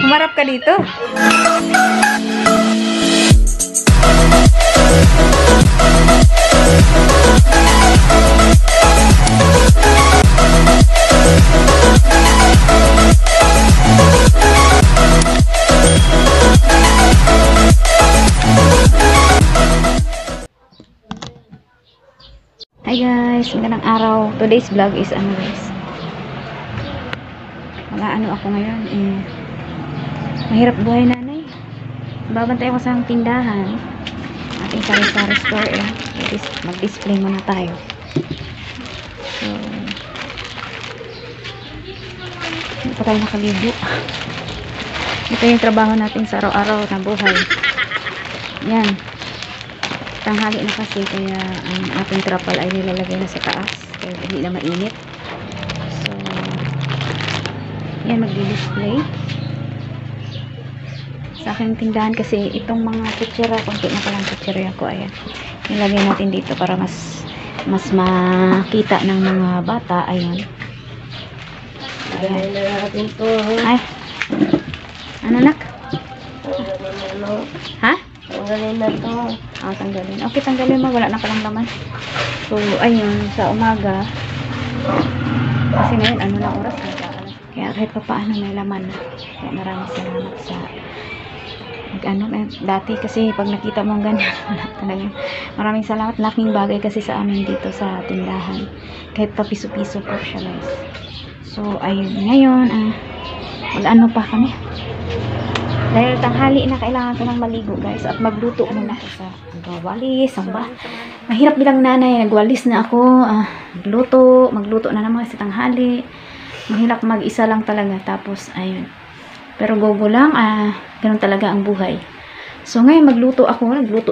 Humarap ka dito. Hi guys, magandang araw. Today's vlog is ano guys, ano ako ngayon mahirap buhay nanay. Babantay ako sa tindahan, ating sari-sari store mag-display muna tayo. So hindi pa tayo nakaligo. Ito yung trabaho natin sa araw-araw na buhay. Yan, tanghali na kasi, kaya ang ating trapal ay nilalagay na sa taas kaya hindi na mainit. So yan, magdi-display sa aking tindahan kasi itong mga kutsira, konti na palang kutsira ko, ayan, nilagay natin dito para mas makita ng mga bata. Ayan, ay, ano nak? Ha? Tanggalin na to. Tanggalin. Okay, tanggalin mo. Wala na palang laman. So, ayun, sa umaga. Kasi ngayon, ano na oras? Kaya kahit pa paano may laman. Kaya maraming salamat sa dati kasi pag nakita mo ganyan, talagang maraming salamat. Laking bagay kasi sa amin dito sa tindahan. Kahit pa piso-piso po siya guys. So, ayun. Ngayon, mag-ano pa kami. Dahil tanghali na, kailangan ko nang maligo guys at magluto muna sa magwalis. Mahirap bilang nanay, nagwalis na ako, magluto na naman sa tanghali. Mahirap mag-isa lang talaga, tapos ayun. Pero go lang, ganun talaga ang buhay. So ngayon nagluto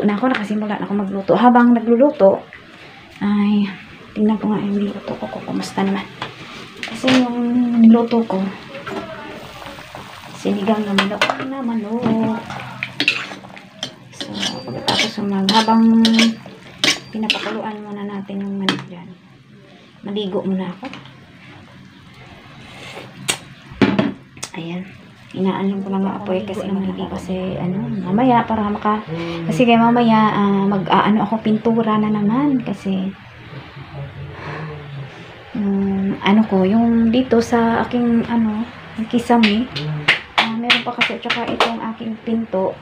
na ako, nakasimula na ako magluto. Habang nagluluto, ay tingnan ko nga yung niluto ko, kumusta naman. Kasi yung niluto ko, sinigang na manok. So, pagkatapos habang pinapakuluan muna natin yung manok dyan, maligo muna ako. Ayan, inaalam ko lang ang apoy kasi mamaya para kasi kaya mamaya ako pintura na naman kasi yung dito sa aking kisame. Meron pa kasi, tsaka itong aking pinto.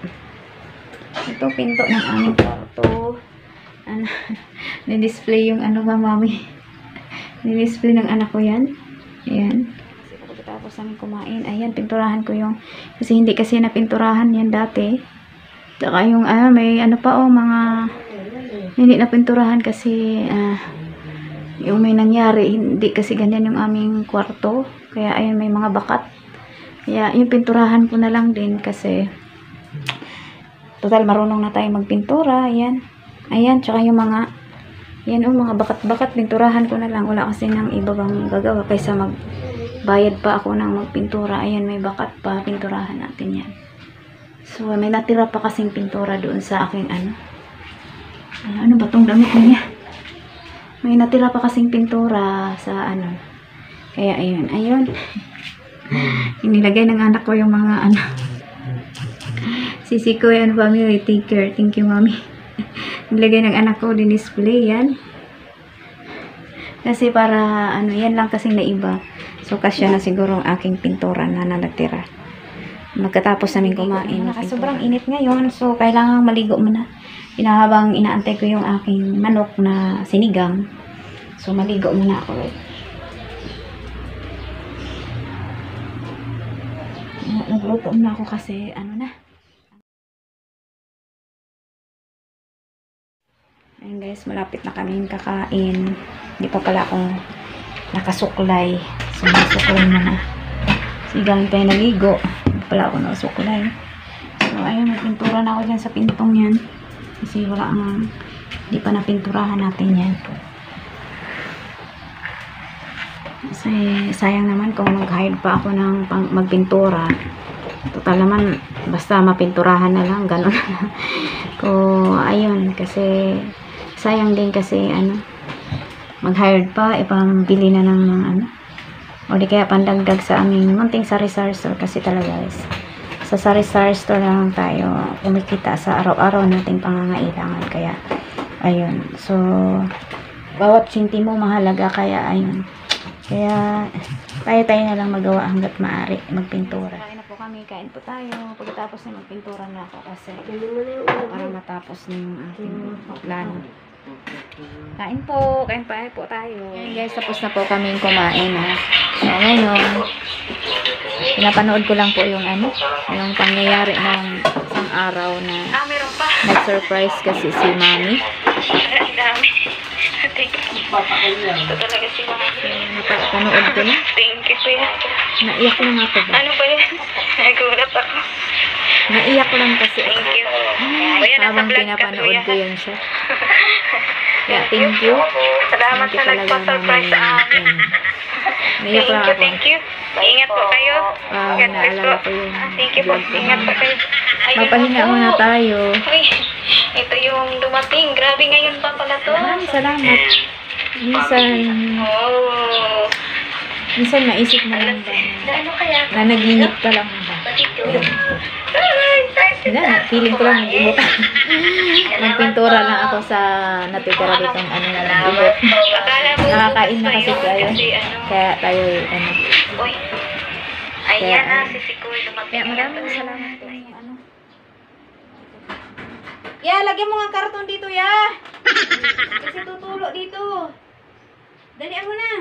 Ito pinto ng aming kwarto. Ni-display yung mami. Ni-display ng anak ko yan. Ayan. Kasi pagkatapos namin kumain, ayan, pinturahan ko yung, kasi hindi kasi napinturahan yan dati. Tsaka yung, may mga, hindi napinturahan kasi, yung may nangyari, hindi kasi ganyan yung aming kwarto. Kaya, ayan, may mga bakat. Kaya, yung pinturahan ko na lang din kasi total marunong na tayo magpintura. Ayan. Ayan, tsaka yung mga mga bakat-bakat, pinturahan ko na lang. Wala kasi nang iba bang gagawa kaysa magbayad pa ako ng magpintura. Ayan, may bakat pa, pinturahan natin yan. So, may natira pa kasing pintura doon sa aking ano ba tong damit niya? May natira pa kasing pintura sa kaya ayun. Inilagay ng anak ko yung mga Sisi ko yan, family, take care. Thank you, mami. Nilagay ng anak ko, din-display yan. Kasi para, yan lang kasing naiba. So, kasya na siguro ang aking pintura na natira. Magkatapos namin kumain. Sobrang init ngayon, so kailangan maligo muna. Habang inaantay ko yung aking manok na sinigang. So, maligo muna ako. Nagluto na ako kasi ayun guys, malapit na kami kakain. Hindi pa pala ako nakasuklay. So nasuklay na. Sigang tayo naligo, hindi pala ako nakasuklay. So ayun, magpintura na ako dyan sa pintong yan kasi hindi pa napinturahan natin yan. Kasi sayang naman kung mag-hire pa ako ng magpintura. Total naman, basta mapinturahan na lang, gano'n. Ayun, kasi sayang din kasi mag-hired pa, ipambili na ng o di kaya pandagdag sa aming munting sari-sari store kasi talaga guys. sa sari-sari store na lang tayo kumikita sa araw-araw nating pangangailangan. Kaya, ayun. So, bawat sentimo mahalaga. Kaya, ayun. Kaya, tayo na lang magawa hanggat maaari magpintura. Kain na po kami. Kain po tayo. Pagkatapos na magpintura na ako kasi para matapos na yung aking plano. Kain po tayo. Okay, guys, tapos na po kaming kumain, ha. So, ngayon, pinapanood ko lang po yung yung pangyayari ng isang araw na nag-surprise kasi si Mami. Ito talaga si Mami. Napanood ko na. Thank you, kuya. Naiyak lang ako ba? Ano ba yan? Nagulat ako. Naiyak lang kasi ako. Thank you. Kuya, nasa Habang vlog ka, pinapanood kuya. ko yun siya. Kaya, thank you. Salamat Thank you sa talaga, nagpa-surprise sa amin. Naiyak lang ako. Thank you. Ingat po kayo. God bless Naalala po. ko yung Thank you po. vlog ko. Ingat po kayo. Ayun Mapahinga na po. muna tayo. Uy, ito yung dumating. Grabe ngayon pa pala to. Maraming salamat. Oh. Minsan maisip mo lang ba Ano kaya? na naginip ka lang ba? Feeling ko lang nag-imot. Nagpintura lang ako sa natitira ditong na lang imot. Nakakain na kasi tayo. Kaya tayo Uy. Ayan na, si Sikoy dumating. Kaya maraming salamat po. Ya, lagyan mo nga karton dito, ya. Kasi tutulo dito. Dalian mo na.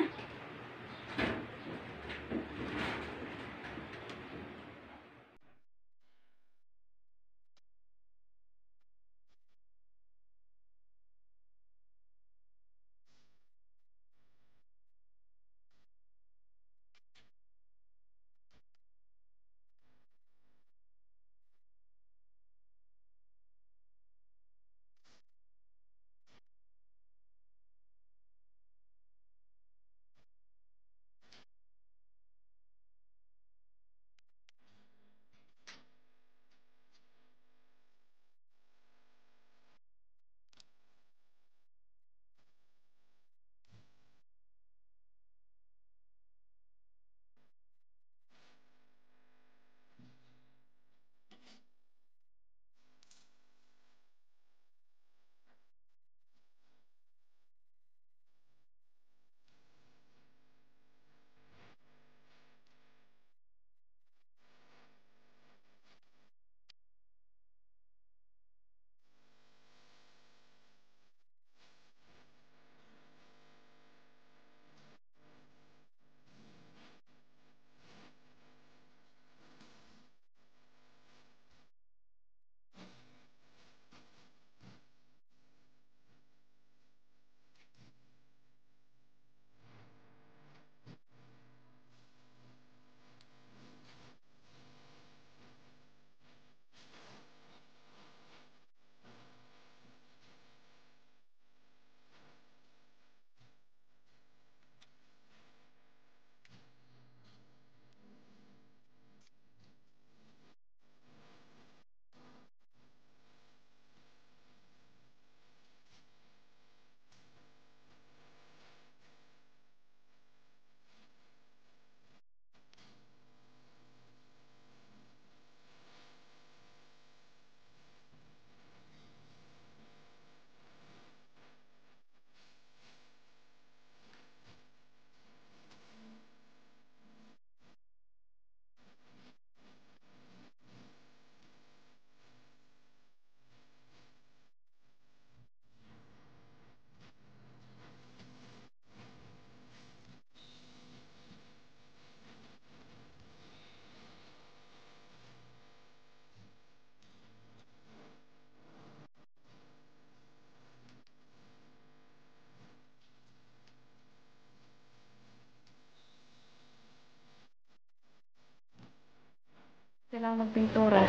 Kailangan magpintura.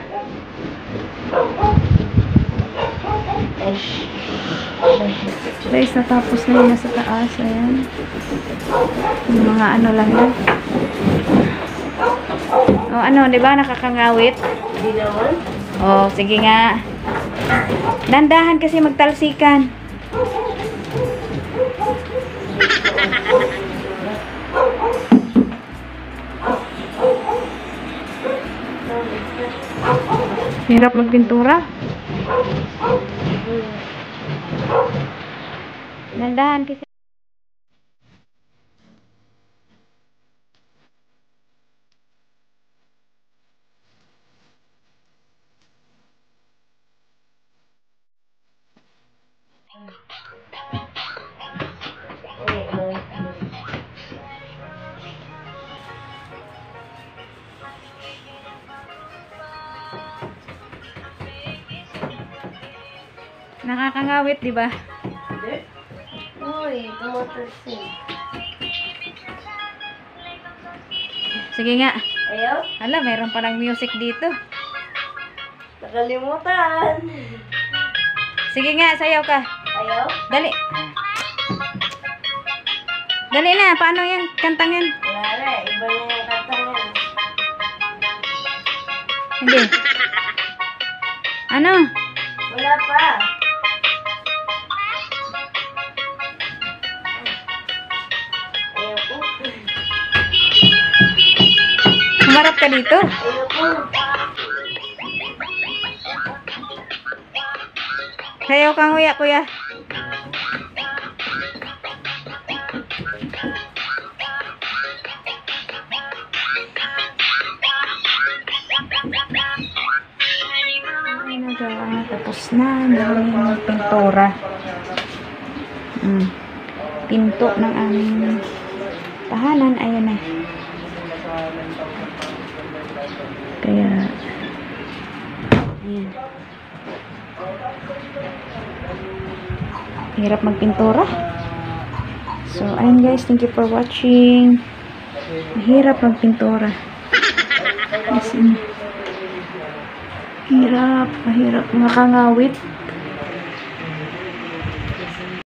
Guys, natapos na yun nasa taas. Ayan. Yung mga ano lang yan. O ano, di ba nakakangawit? Hindi naman. O, sige nga. Dandahan kasi magtalsikan. Hirap magpintura. Dandahan kasi. Nakakangawit, di ba? Uy, tumatalsik. Sige nga. Ayaw? Hala, mayroon palang music dito. Nakalimutan. Sige nga, sayaw ka. Ayaw? Dali. Dali na, paano yan? Kantang yan. Wala na, iba na yung kanta niya. Hindi. Ano? Wala pa. Ayaw po. Humarap ka dito. Ayaw po. Sayaw ka nguya, kuya. Tapos na yung pintura. Pinto ng aming tahanan. Ayan na. Kaya ayan. Hirap magpintura. So, ayun guys. Thank you for watching. Mahirap magpintura. As in, hirap, mahirap makangawit.